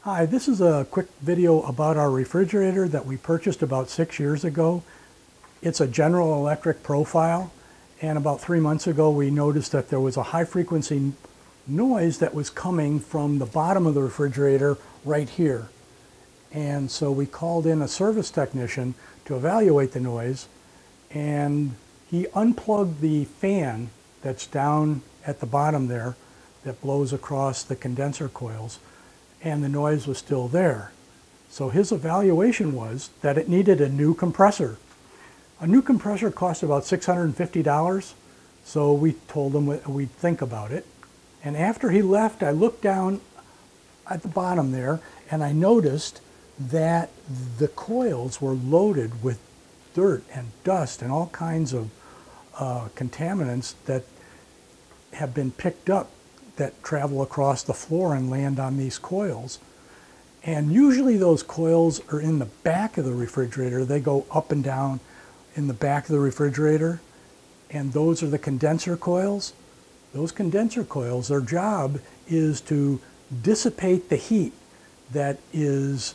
Hi, this is a quick video about our refrigerator that we purchased about 6 years ago. It's a General Electric profile, and about 3 months ago we noticed that there was a high frequency noise that was coming from the bottom of the refrigerator right here. And so we called in a service technician to evaluate the noise, and he unplugged the fan that's down at the bottom there that blows across the condenser coils, and the noise was still there. So his evaluation was that it needed a new compressor. A new compressor cost about $650, so we told him we'd think about it. And after he left, I looked down at the bottom there and I noticed that the coils were loaded with dirt and dust and all kinds of contaminants that have been picked up that travel across the floor and land on these coils. And usually those coils are in the back of the refrigerator. They go up and down in the back of the refrigerator, and those are the condenser coils. Those condenser coils, their job is to dissipate the heat that is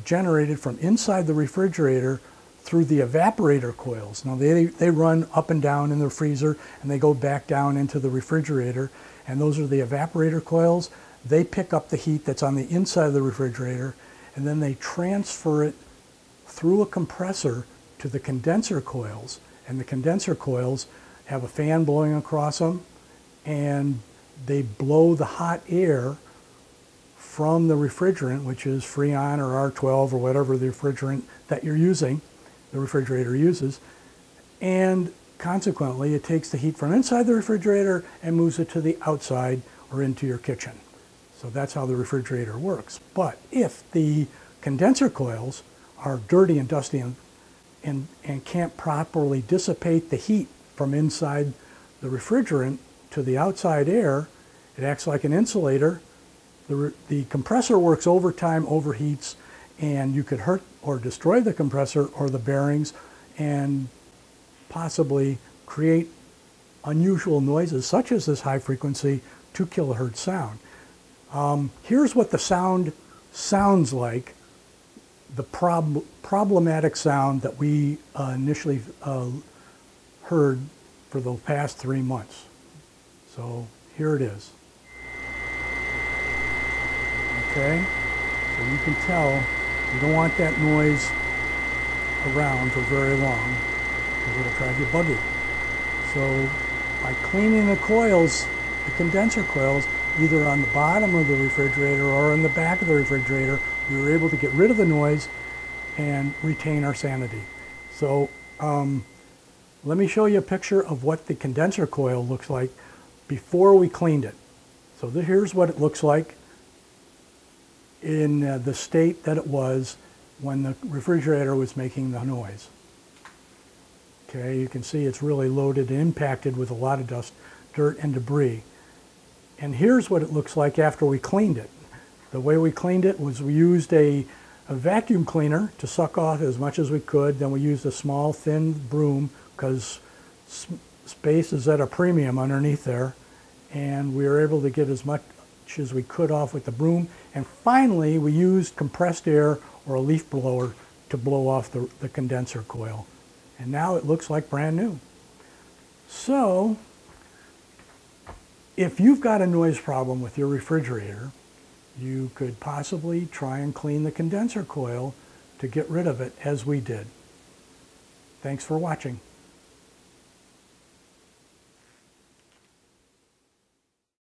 generated from inside the refrigerator through the evaporator coils. Now they run up and down in the freezer and they go back down into the refrigerator, and those are the evaporator coils. They pick up the heat that's on the inside of the refrigerator and then they transfer it through a compressor to the condenser coils, and the condenser coils have a fan blowing across them and they blow the hot air from the refrigerant, which is Freon or R12 or whatever the refrigerant that you're using, the refrigerator uses, and consequently it takes the heat from inside the refrigerator and moves it to the outside or into your kitchen. So that's how the refrigerator works. But if the condenser coils are dirty and dusty and can't properly dissipate the heat from inside the refrigerant to the outside air, it acts like an insulator. The compressor works overtime, overheats, and you could hurt or destroy the compressor or the bearings and possibly create unusual noises such as this high frequency 2 kilohertz sound. Here's what the sound sounds like, the problematic sound that we initially heard for the past 3 months. So here it is. Okay, so you can tell you don't want that noise around for very long because it'll drive you buggy. So by cleaning the coils, the condenser coils, either on the bottom of the refrigerator or in the back of the refrigerator, we were able to get rid of the noise and retain our sanity. So let me show you a picture of what the condenser coil looks like before we cleaned it. So here's what it looks like in the state that it was when the refrigerator was making the noise. Okay, you can see it's really loaded and impacted with a lot of dust, dirt, and debris. And here's what it looks like after we cleaned it. The way we cleaned it was we used a vacuum cleaner to suck off as much as we could. Then we used a small, thin broom because space is at a premium underneath there. And we were able to get as much as we could off with the broom. And finally, we used compressed air or a leaf blower to blow off the condenser coil. And now it looks like brand new. So, if you've got a noise problem with your refrigerator, you could possibly try and clean the condenser coil to get rid of it as we did. Thanks for watching.